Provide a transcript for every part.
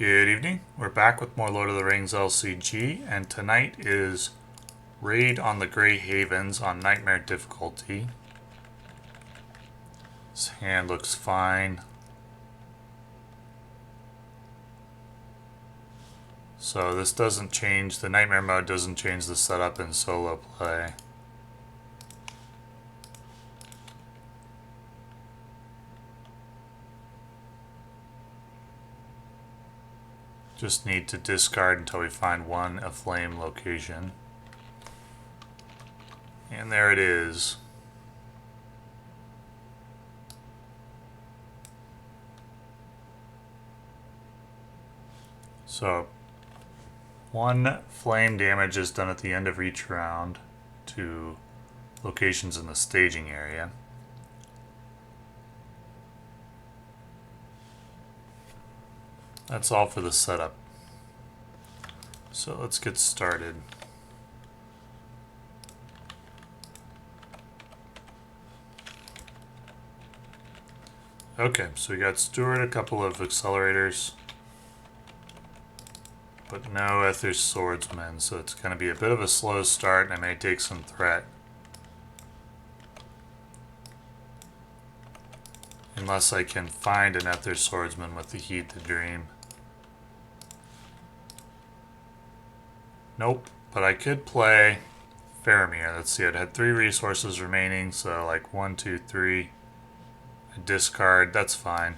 Good evening. We're back with more Lord of the Rings LCG, and tonight is Raid on the Grey Havens on Nightmare difficulty. This hand looks fine. So this doesn't change, the Nightmare mode doesn't change the setup in solo play. Just need to discard until we find one aflame location. And there it is. So, one flame damage is done at the end of each round to locations in the staging area. That's all for the setup. So let's get started. Okay, so we got Steward, a couple of accelerators, but no Ethir Swordsman, so it's going to be a bit of a slow start and I may take some threat. Unless I can find an Ethir Swordsman with the Heed the Dream. Nope, but I could play Faramir. Let's see, I'd had 3 resources remaining, so like 1, 2, 3. I discard, that's fine.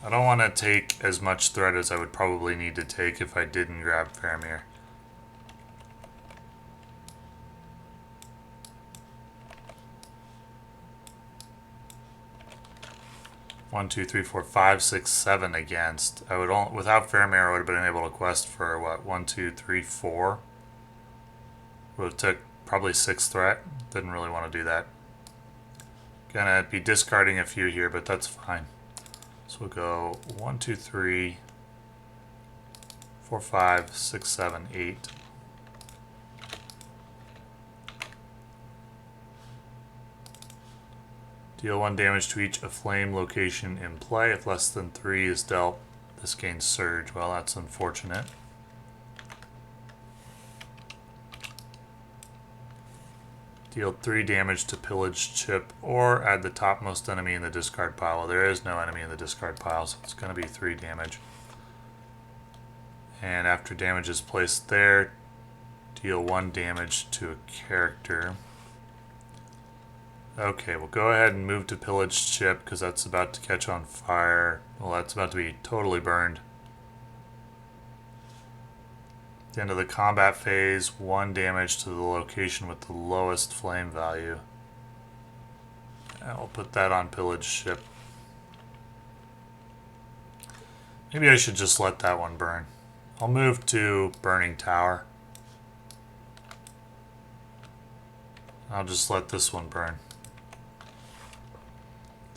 I don't want to take as much threat as I would probably need to take if I didn't grab Faramir. One, two, three, four, five, six, 7 against. I would only, without Faramir, I would have been able to quest for what? 1, 2, 3, 4. Would have took probably 6 threat. Didn't really want to do that. Gonna be discarding a few here, but that's fine. So we'll go 1, 2, 3, 4, 5, 6, 7, 8. Deal 1 damage to each aflame location in play. If less than 3 is dealt, this gains Surge. Well, that's unfortunate. Deal 3 damage to pillaged chip, or add the topmost enemy in the discard pile. Well, there is no enemy in the discard pile, so it's going to be 3 damage. And after damage is placed there, deal 1 damage to a character. Okay, we'll go ahead and move to pillaged ship because that's about to catch on fire. Well, that's about to be totally burned. At the end of the combat phase, 1 damage to the location with the lowest flame value. I'll put that on pillaged ship. Maybe I should just let that one burn. I'll move to burning tower. I'll just let this one burn.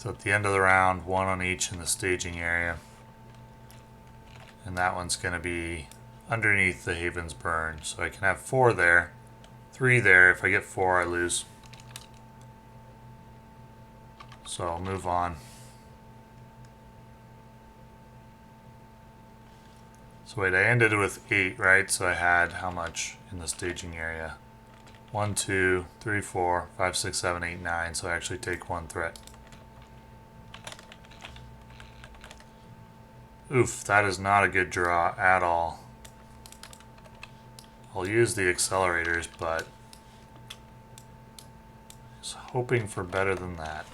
So at the end of the round, 1 on each in the staging area. And that one's going to be underneath the Haven's burn. So I can have 4 there, 3 there. If I get 4, I lose. So I'll move on. So wait, I ended with 8, right? So I had how much in the staging area? 1, 2, 3, 4, 5, 6, 7, 8, 9. So I actually take 1 threat. Oof, that is not a good draw at all. I'll use the accelerators, but I was hoping for better than that.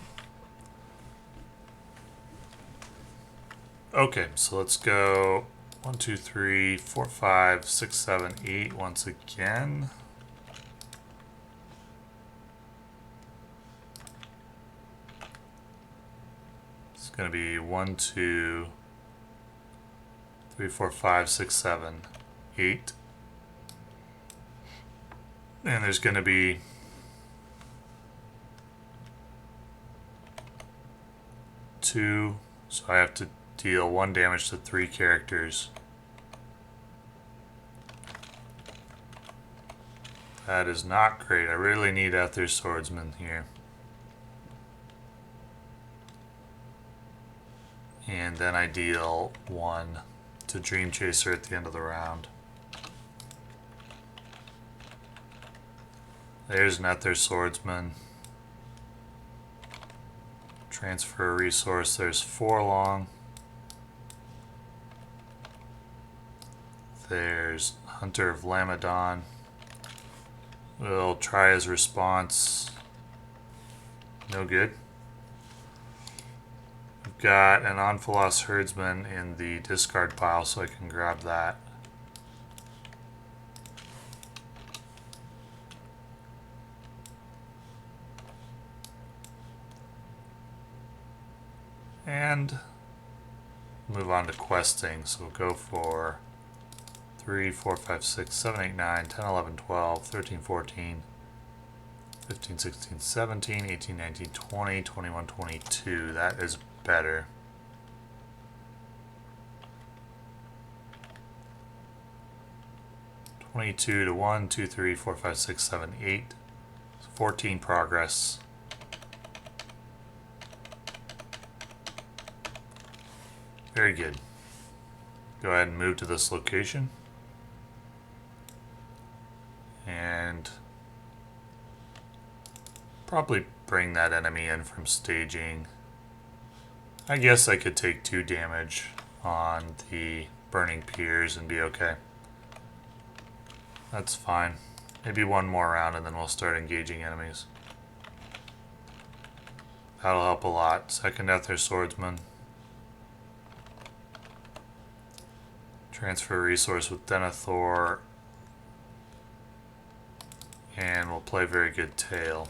Okay, so let's go 1, 2, 3, 4, 5, 6, 7, 8 once again. It's going to be 1, 2, 3, 4, 5, 6, 7, 8. And there's going to be 2, so I have to deal 1 damage to 3 characters. That is not great. I really need Ethir Swordsman here. And then I deal 1 to Dream Chaser at the end of the round. There's Ethir Swordsman. Transfer a resource. There's Forlong. There's Hunter of Lamedon. We'll try his response. No good. We've got an Anfalas Herdsman in the discard pile, so I can grab that. And move on to questing. So we'll go for 3, 4, 5, 6, 7, 8, 9, 10, 11, 12, 13, 14, 15, 16, 17, 18, 19, 20, 21, 22. That is better. (22) to 1, 2, 3, 4, 5, 6, 7, 8. 14 progress. Very good. Go ahead and move to this location. And probably bring that enemy in from staging. I guess I could take 2 damage on the Burning Piers and be okay. That's fine. Maybe 1 more round and then we'll start engaging enemies. That'll help a lot. Second Ethir Swordsman. Transfer resource with Denethor. And we'll play very good tail.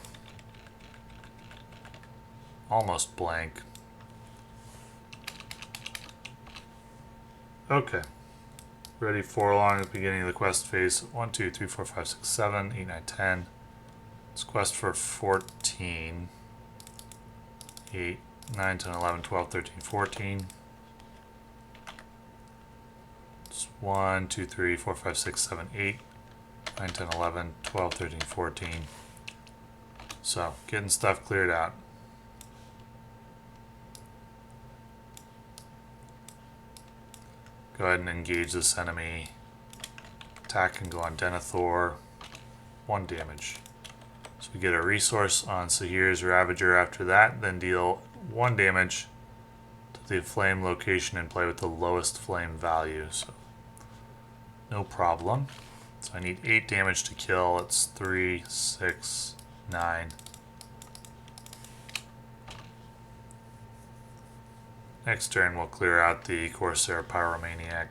Almost blank. Okay. Ready Forlong at the beginning of the quest phase. 1, 2, 3, 4, 5, 6, 7, 8, 9, 10. Let's quest for 14. 8, 9, 10, 11, 12, 13, 14. It's 1, 2, 3, 4, 5, 6, 7, 8. 9, 10, 11, 12, 13, 14. So, getting stuff cleared out. Go ahead and engage this enemy. Attack and go on Denethor. 1 damage. So we get a resource on Sahir's Ravager after that, then deal 1 damage to the flame location and play with the lowest flame value. So, no problem. So I need 8 damage to kill. It's 3, 6, 9. Next turn we'll clear out the Corsair Pyromaniac.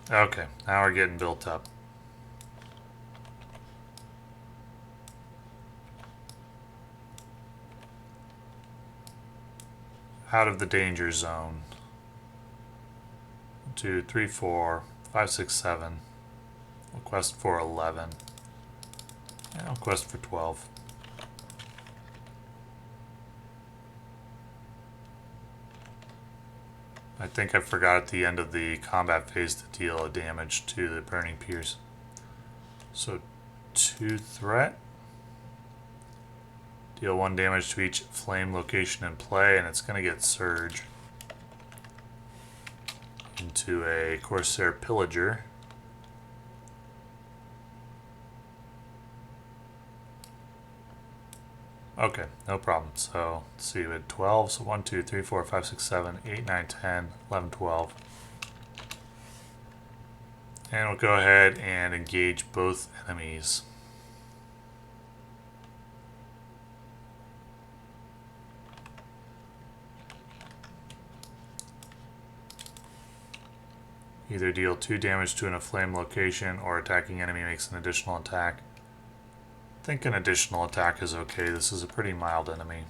Okay, now we're getting built up. Out of the danger zone. 1, 2, 3, 4, 5, 6, 7. We'll quest for 11. And I'll quest for 12. I think I forgot at the end of the combat phase to deal a damage to the Burning Piers. So 2 threat. Deal 1 damage to each flame location in play, and it's going to get Surge into a Corsair Pillager. Okay, no problem. So let's see, we had 12. So 1, 2, 3, 4, 5, 6, 7, 8, 9, 10, 11, 12. And we'll go ahead and engage both enemies. Either deal 2 damage to a flame location or attacking enemy makes an additional attack. I think an additional attack is okay. This is a pretty mild enemy.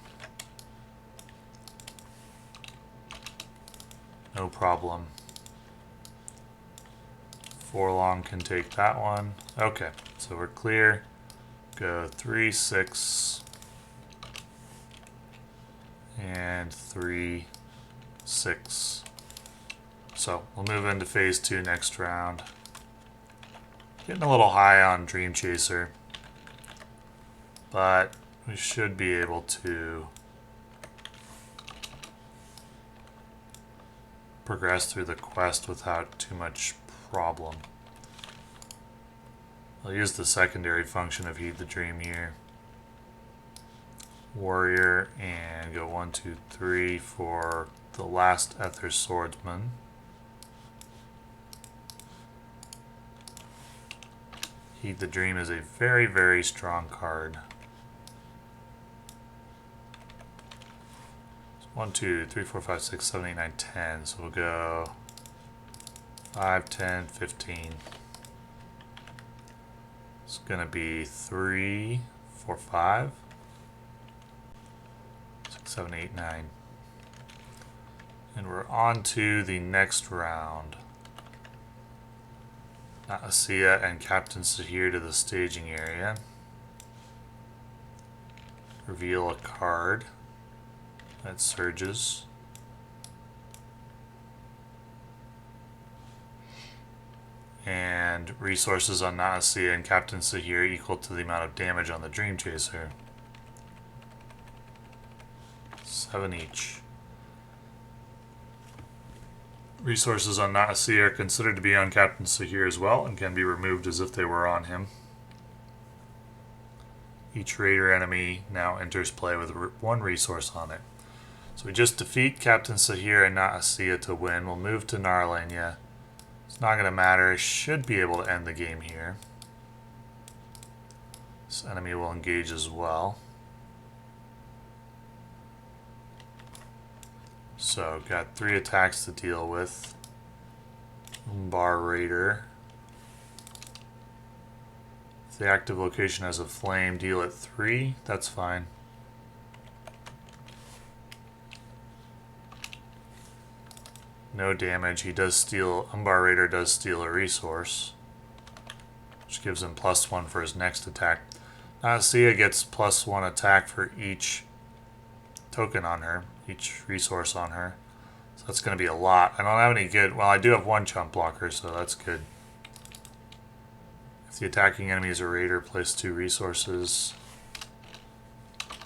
No problem. Forlong can take that one. Okay, so we're clear. Go 3, 6, and 3, 6. So we'll move into phase 2 next round. Getting a little high on Dream Chaser. but we should be able to progress through the quest without too much problem. I'll use the secondary function of Heed the Dream here. Warrior, and go 1, 2, 3 for the last Ethir Swordsman. Heed the Dream is a very, very strong card. 1, 2, 3, 4, 5, 6, 7, 8, 9, 10. So we'll go 5, 10, 15. It's going to be 3, 4, 5, 6, 7, 8, 9. And we're on to the next round. Naassia and Captain Sahir to the staging area. Reveal a card that surges. And resources on Naassia and Captain Sahir equal to the amount of damage on the Dream Chaser. 7 each. Resources on Naassia are considered to be on Captain Sahir as well and can be removed as if they were on him. Each raider enemy now enters play with 1 resource on it. So we just defeat Captain Sahir and Naassia to win. We'll move to Narlania. It's not going to matter. I should be able to end the game here. This enemy will engage as well. So, got 3 attacks to deal with. Raider. If the active location has a flame, deal it 3. That's fine. No damage. He does steal. Raider does steal a resource, which gives him +1 for his next attack. Naassia gets +1 attack for each token on her, each resource on her. So that's going to be a lot. I don't have any good. Well, I do have 1 chump blocker, so that's good. If the attacking enemy is a raider, place 2 resources.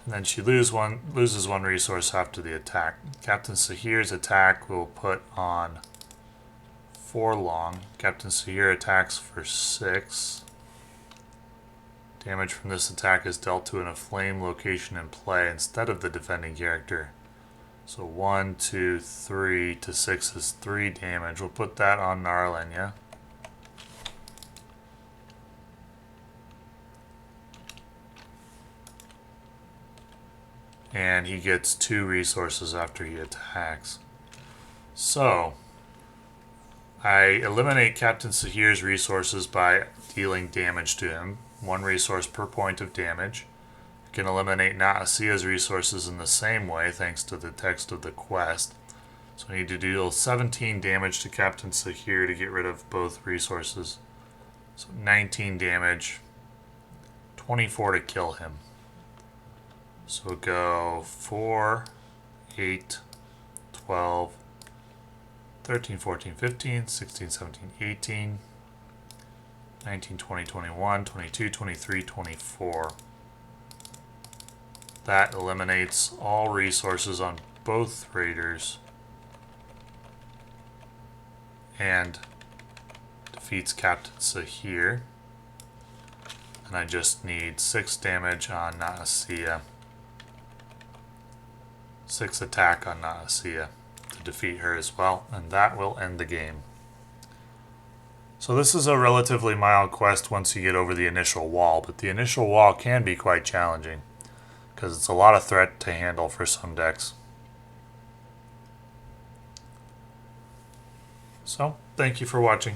And then she loses one resource after the attack. Captain Sahir's attack will put on Forlong. Captain Sahir attacks for 6. Damage from this attack is dealt to in a flame location in play instead of the defending character. So 1, 2, 3 to 6 is 3 damage. We'll put that on Narlania. And he gets 2 resources after he attacks. So, I eliminate Captain Sahir's resources by dealing damage to him. 1 resource per point of damage. I can eliminate Naassia's resources in the same way, thanks to the text of the quest. So I need to deal 17 damage to Captain Sahir to get rid of both resources. So 19 damage, 24 to kill him. So we'll go 4, 8, 12, 13, 14, 15, 16, 17, 18, 19, 20, 21, 22, 23, 24. That eliminates all resources on both raiders and defeats Captain Sahir. And I just need 6 damage on Naassia. 6 attack on Naassia to defeat her as well, and that will end the game. So this is a relatively mild quest once you get over the initial wall, but the initial wall can be quite challenging because it's a lot of threat to handle for some decks. So, thank you for watching.